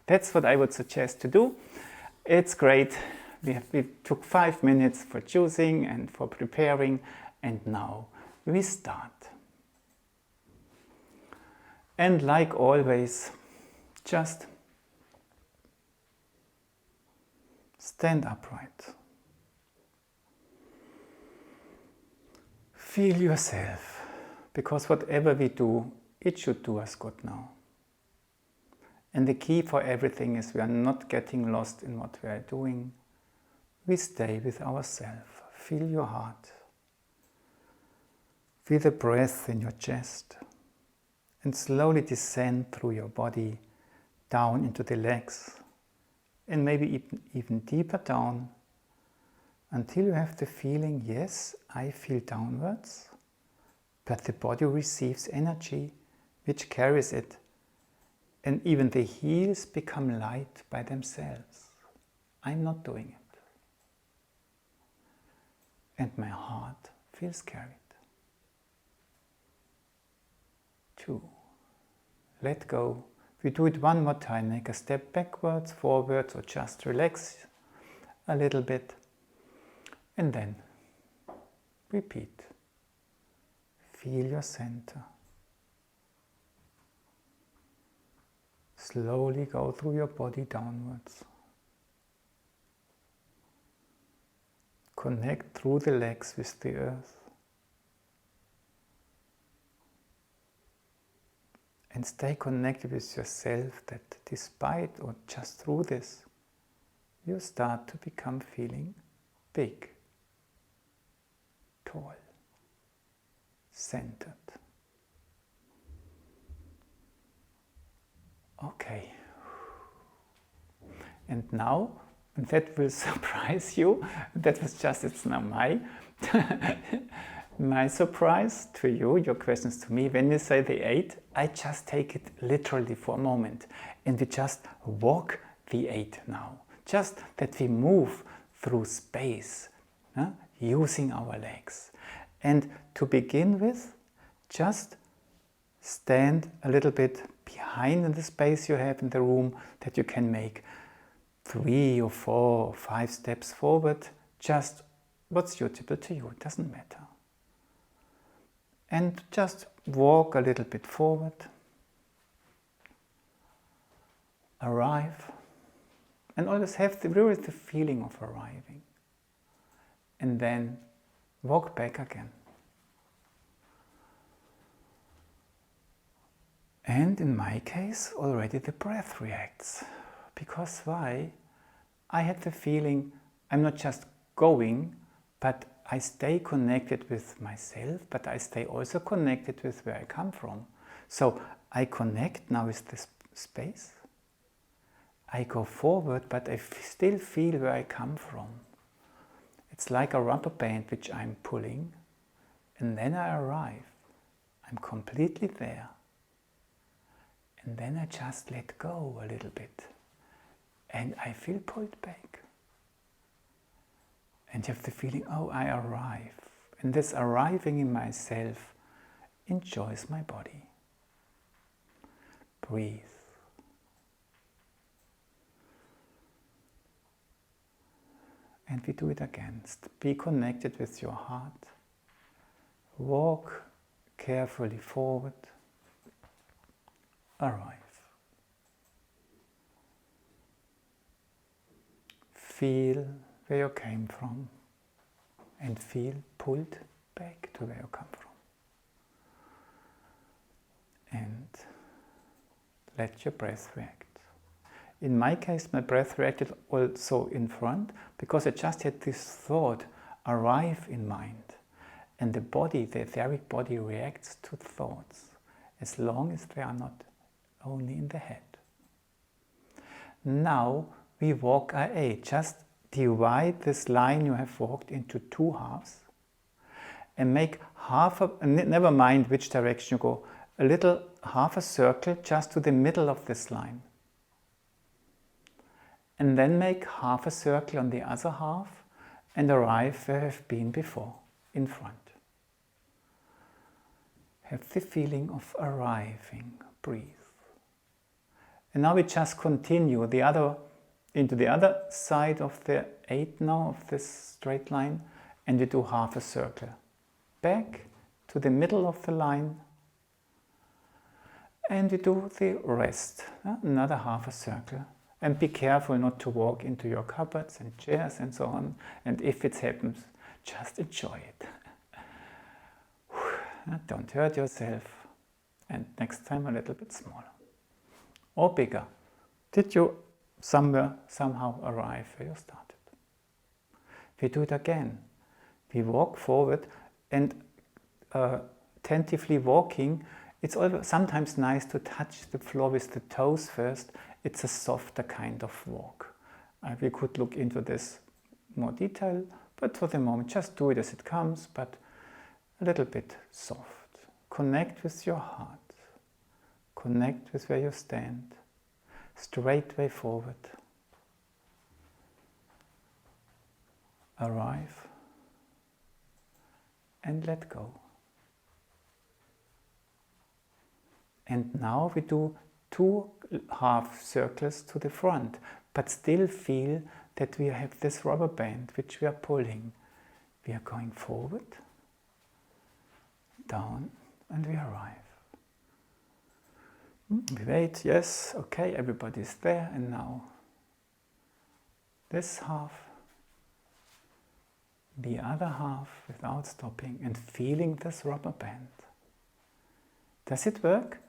that's what I would suggest to do. It's great. We took 5 minutes for choosing and for preparing, and now we start. And like always, just stand upright. Feel yourself, because whatever we do, it should do us good now. And the key for everything is we are not getting lost in what we are doing. We stay with ourselves. Feel your heart. Feel the breath in your chest. And slowly descend through your body, down into the legs. And maybe even deeper down, until you have the feeling, yes, I feel downwards, but the body receives energy which carries it, and even the heels become light by themselves. I'm not doing it. And my heart feels carried. 2. Let go. We do it one more time. Make a step backwards, forwards, or just relax a little bit. And then repeat. Feel your center. Slowly go through your body downwards. Connect through the legs with the earth. And stay connected with yourself, that despite or just through this, you start to become feeling big, tall, centered. Okay. And now, and that will surprise you, that was just, it's now my surprise to you, your questions to me. When you say the 8, I just take it literally for a moment. And we just walk the 8 now. Just that we move through space, using our legs. And to begin with, just stand a little bit behind in the space you have in the room, that you can make 3 or 4 or 5 steps forward. Just what's suitable to you, it doesn't matter. And just walk a little bit forward, arrive, and always have really the feeling of arriving. And then walk back again. And in my case, already the breath reacts. Because why? I had the feeling I'm not just going, but I stay connected with myself, but I stay also connected with where I come from. So I connect now with this space. I go forward, but I still feel where I come from. It's like a rubber band which I'm pulling, and then I arrive. I'm completely there. And then I just let go a little bit. And I feel pulled back. And you have the feeling, oh, I arrive. And this arriving in myself enjoys my body. Breathe. And we do it again. Be connected with your heart. Walk carefully forward. Arrive. Feel where you came from and feel pulled back to where you come from. And let your breath react. In my case, my breath reacted also in front, because I just had this thought arrive in mind. And the body, the etheric body, reacts to thoughts, as long as they are not only in the head. Now we walk IA. Just divide this line you have walked into 2 halves and make never mind which direction you go, a little half a circle just to the middle of this line. And then make half a circle on the other half and arrive where you have been before, in front. Have the feeling of arriving. Breathe. And now we just continue into the other side of the 8 now, of this straight line, and we do half a circle. Back to the middle of the line, and we do the rest, another half a circle. And be careful not to walk into your cupboards and chairs and so on. And if it happens, just enjoy it. Don't hurt yourself. And next time a little bit smaller or bigger. Did you somehow arrive where you started? We do it again. We walk forward, and attentively walking, it's sometimes nice to touch the floor with the toes first. It's a softer kind of walk. We could look into this more detail, but for the moment just do it as it comes, but a little bit soft. Connect with your heart. Connect with where you stand. Straight way forward. Arrive and let go. And now we do 2 half circles to the front, but still feel that we have this rubber band which we are pulling. We are going forward, down, and we arrive. We wait, yes, okay, everybody's there, and now this half, the other half without stopping and feeling this rubber band. Does it work?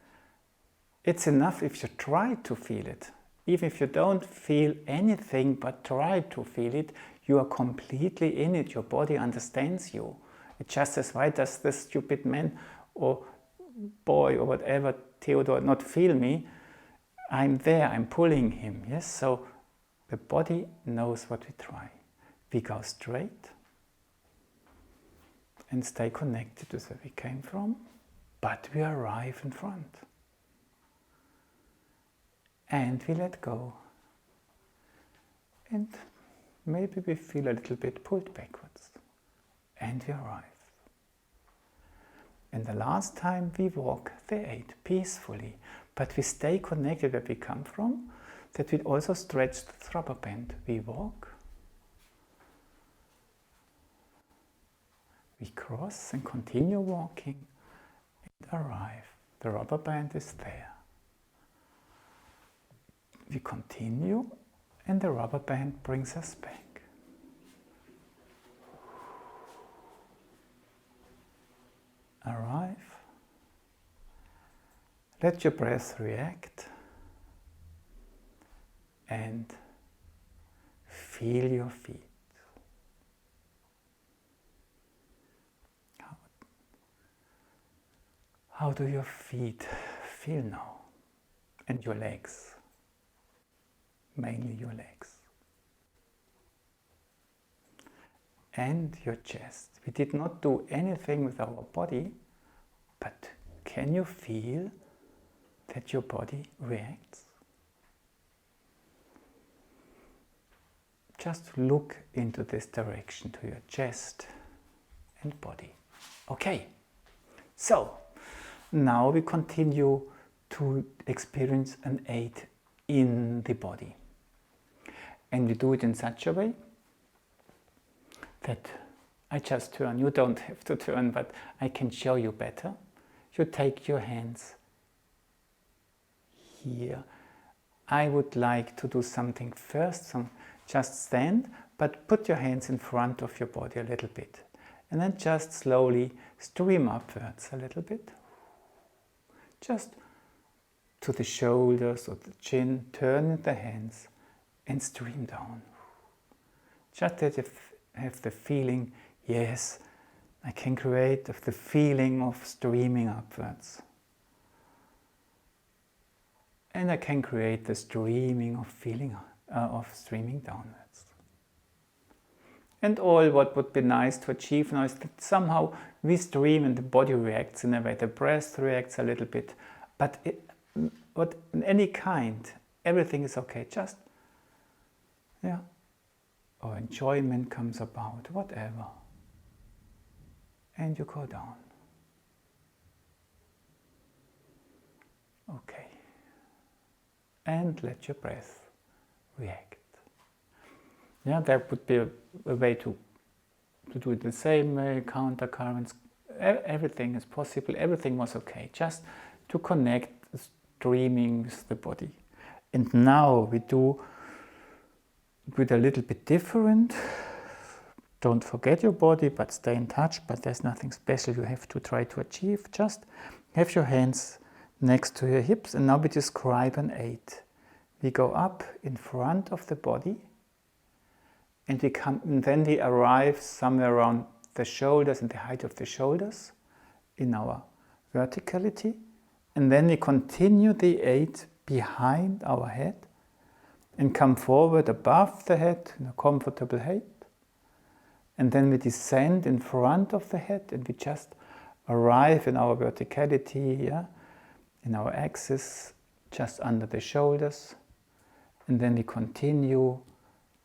It's enough if you try to feel it. Even if you don't feel anything but try to feel it, you are completely in it. Your body understands you. It's just as why does this stupid man or boy or whatever, Theodore, not feel me? I'm there, I'm pulling him. Yes, so the body knows what we try. We go straight and stay connected to where we came from, but we arrive in front. And we let go. And maybe we feel a little bit pulled backwards. And we arrive. And the last time we walk the 8 peacefully, but we stay connected where we come from, that we also stretch the rubber band. We walk, we cross and continue walking and arrive. The rubber band is there. We continue and the rubber band brings us back. Arrive. Let your breath react and feel your feet. How do your feet feel now? And your legs? Mainly your legs. And your chest. We did not do anything with our body, but can you feel that your body reacts? Just look into this direction to your chest and body. Okay, so now we continue to experience an 8 in the body. And we do it in such a way that I just turn. You don't have to turn, but I can show you better. You take your hands here. I would like to do something first. Just stand, but put your hands in front of your body a little bit. And then just slowly stream upwards a little bit. Just to the shoulders or the chin, turn the hands and stream down. Just that you have the feeling, yes, I can create the feeling of streaming upwards. And I can create the streaming of feeling of streaming downwards. And all what would be nice to achieve now is that somehow we stream and the body reacts in a way, the breath reacts a little bit, but in any kind, everything is okay, just, yeah, or enjoyment comes about, whatever, and you go down. Okay. and let your breath react. Yeah, that would be a way to do it the same way, counter currents, everything is possible, everything was okay, just to connect streaming with the body. And now we do it a little bit different. Don't forget your body, but stay in touch, but there's nothing special you have to try to achieve. Just have your hands next to your hips, and now we describe an 8. We go up in front of the body, and then we arrive somewhere around the shoulders and the height of the shoulders in our verticality, and then we continue the 8 behind our head and come forward above the head in a comfortable height. And then we descend in front of the head and we just arrive in our verticality, yeah, in our axis, just under the shoulders. And then we continue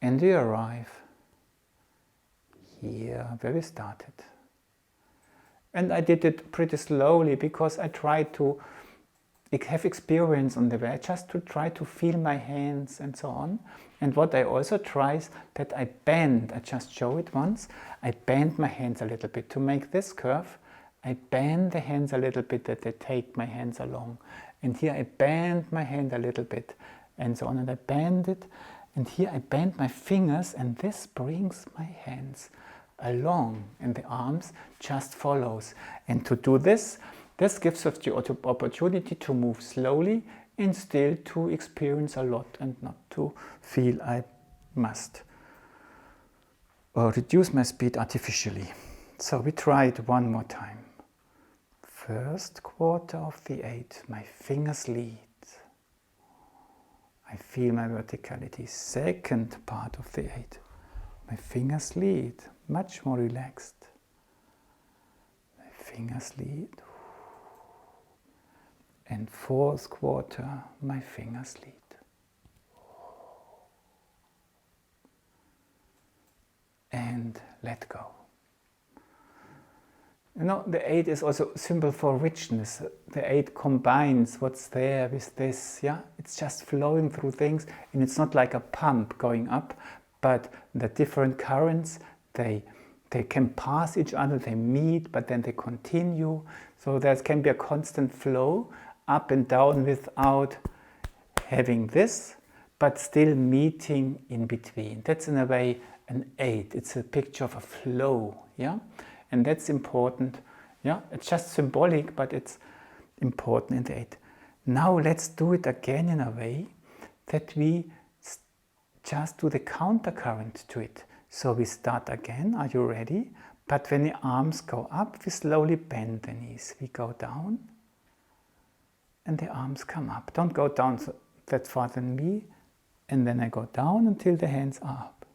and we arrive here where we started. And I did it pretty slowly because I tried to have experience on the way, just to try to feel my hands and so on. And what I also try is that I bend, I just show it once, I bend my hands a little bit to make this curve. I bend the hands a little bit that they take my hands along. And here I bend my hand a little bit and so on, and I bend it. And here I bend my fingers, and this brings my hands along, and the arms just follows. And to do this gives us the opportunity to move slowly and still to experience a lot and not to feel I must reduce my speed artificially. So we try it one more time. First quarter of the 8, my fingers lead. I feel my verticality. Second part of the 8, my fingers lead, much more relaxed. My fingers lead. And fourth quarter, my fingers lead. And let go. You know, the 8 is also a symbol for richness. The 8 combines what's there with this, yeah? It's just flowing through things, and it's not like a pump going up, but the different currents, they can pass each other, they meet, but then they continue. So there can be a constant flow up and down without having this, but still meeting in between. That's in a way an 8. It's a picture of a flow, yeah? And that's important, yeah? It's just symbolic, but it's important in the 8. Now let's do it again in a way that we just do the countercurrent to it. So we start again, are you ready? But when the arms go up, we slowly bend the knees. We go down, and the arms come up. Don't go down that far than me. And then I go down until the hands are up.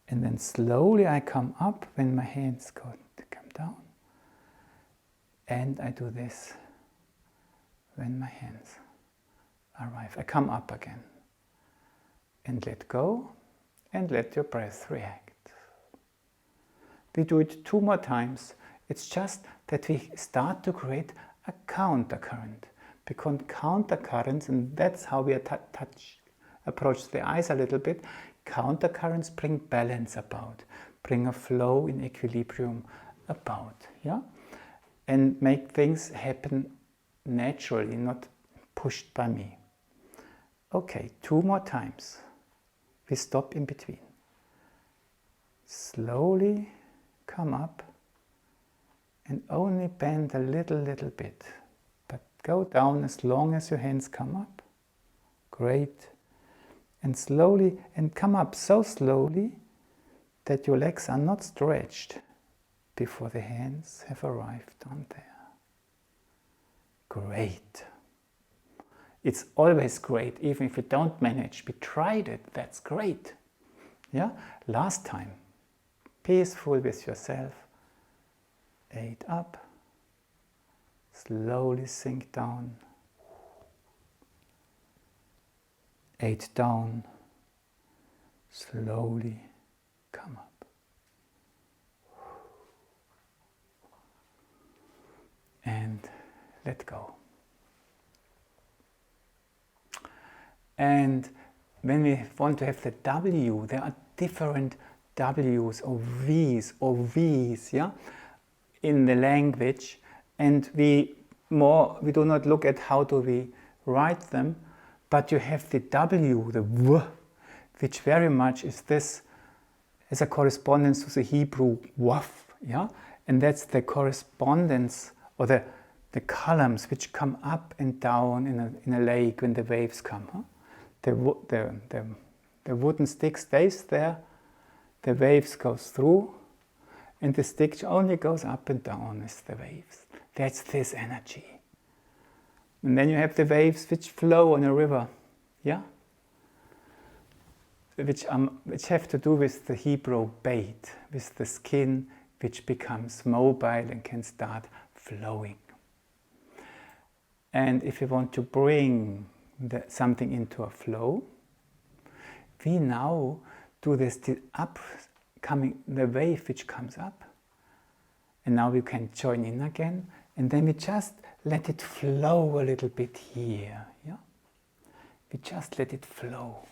And then slowly I come up when my hands come down. And I do this when my hands arrive. I come up again. And let go. And let your breath react. We do it 2 more times. It's just that we start to create a countercurrent, because countercurrents, and that's how we approach the eyes a little bit. Countercurrents bring balance about, bring a flow in equilibrium about, yeah, and make things happen naturally, not pushed by me. Okay, 2 more times. We stop in between. Slowly come up. And only bend a little bit, but go down as long as your hands come up. Great. And slowly, and come up so slowly that your legs are not stretched before the hands have arrived on there. Great. It's always great, even if you don't manage. We tried it, that's great. Yeah? Last time. Peaceful with yourself. 8 up, slowly sink down, 8 down, slowly come up. And let go. And when we want to have the W, there are different W's or V's, yeah, in the language, and we do not look at how do we write them, but you have the W, the W, which very much is this as a correspondence to the Hebrew waf, yeah, and that's the correspondence or the columns which come up and down in a lake when the waves come. Huh? The wooden stick stays there, the waves goes through, and the stick only goes up and down as the waves. That's this energy. And then you have the waves which flow on a river, yeah? Which have to do with the Hebrew bait, with the skin which becomes mobile and can start flowing. And if you want to bring something into a flow, we now do this the wave which comes up, and now we can join in again, and then we just let it flow a little bit here, yeah? We just let it flow.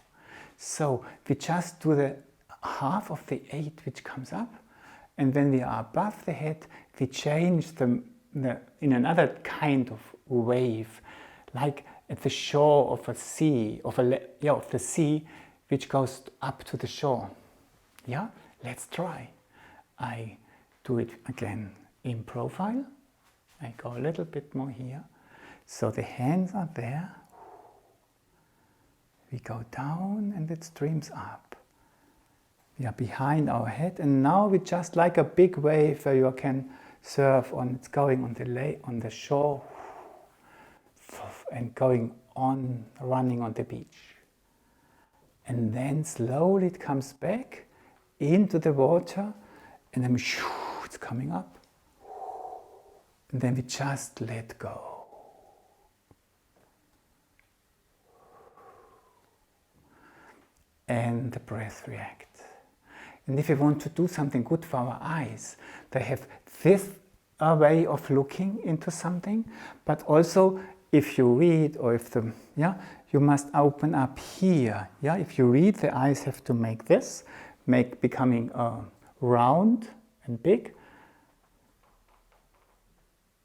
So we just do the half of the 8 which comes up, and when we are above the head, we change in another kind of wave, like at the shore of a sea, of the sea, which goes up to the shore. Yeah, let's try. I do it again in profile. I go a little bit more here. So the hands are there. We go down and it streams up. We are behind our head, and now we just like a big wave where you can surf on. It's going on the lake, on the shore, and going on, running on the beach. And then slowly it comes back into the water, and then it's coming up. And then we just let go. And the breath reacts. And if we want to do something good for our eyes, they have this way of looking into something, but also if you read, or if you must open up here. Yeah, if you read, the eyes have to make this, becoming round and big.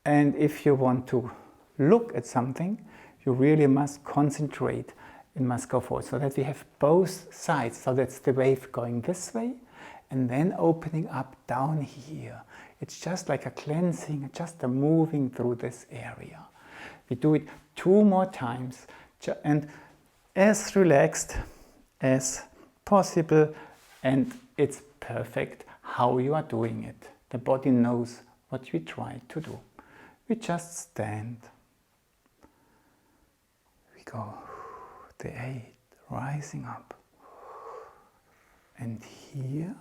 And if you want to look at something, you really must concentrate and must go forward, so that we have both sides. So that's the wave going this way, and then opening up down here. It's just like a cleansing, just a moving through this area. We do it 2 more times, and as relaxed as possible, and it's perfect how you are doing it. The body knows what we try to do. We just stand. We go, the 8, rising up. And here.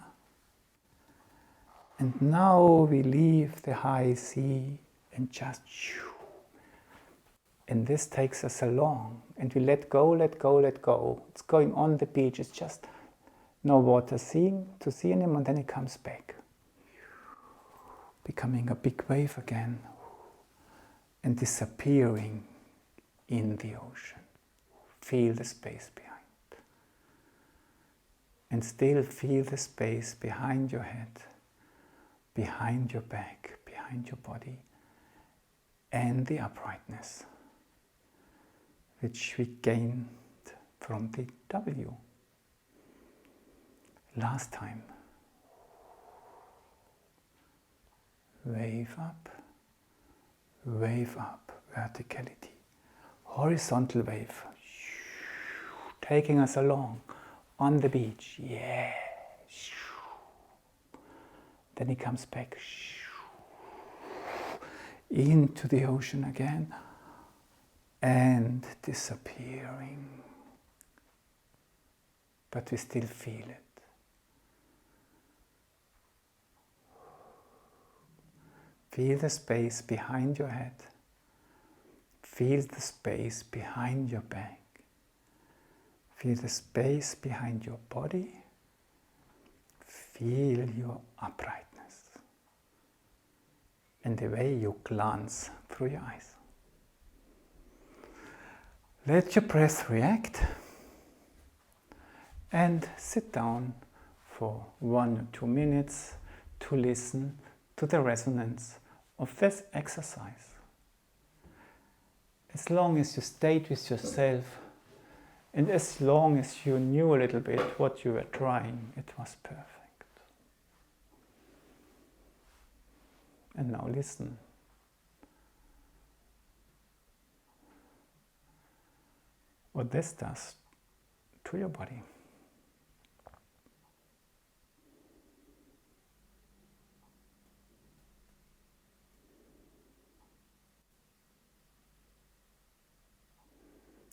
And now we leave the high sea and just, and this takes us along, and we let go, let go, let go. It's going on the beach, it's just no water to see anymore, and then it comes back, becoming a big wave again, and disappearing in the ocean. Feel the space behind. And still feel the space behind your head, behind your back, behind your body, and the uprightness which we gained from the W last time. Wave up, verticality, horizontal wave, taking us along on the beach, yeah. Then it comes back into the ocean again and disappearing. But we still feel it. Feel the space behind your head. Feel the space behind your back. Feel the space behind your body. Feel your uprightness and the way you glance through your eyes. Let your breath react. and sit down for 1 or 2 minutes to listen to the resonance of this exercise. As long as you stayed with yourself and as long as you knew a little bit what you were trying, it was perfect. And now listen. What this does to your body.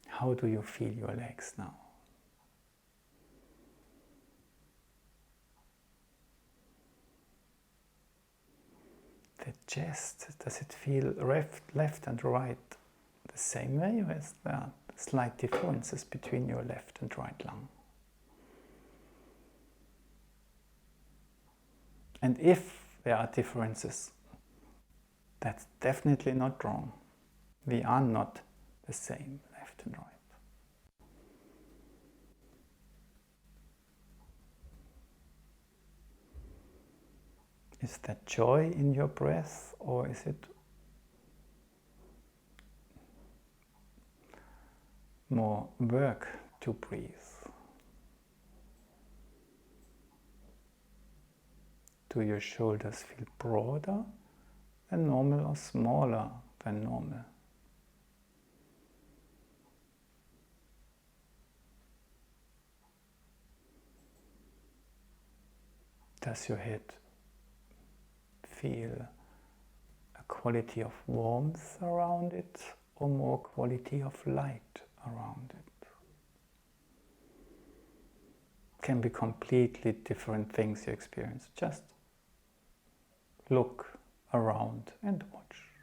How do you feel your legs now? The chest, does it feel left and right the same way, or is there slight differences between your left and right lung? And if there are differences, that's definitely not wrong. We are not the same, left and right. Is that joy in your breath, or is it more work to breathe? Do your shoulders feel broader than normal or smaller than normal? Does your head feel a quality of warmth around it or more quality of light around it? Can be completely different things you experience. Just look around and watch.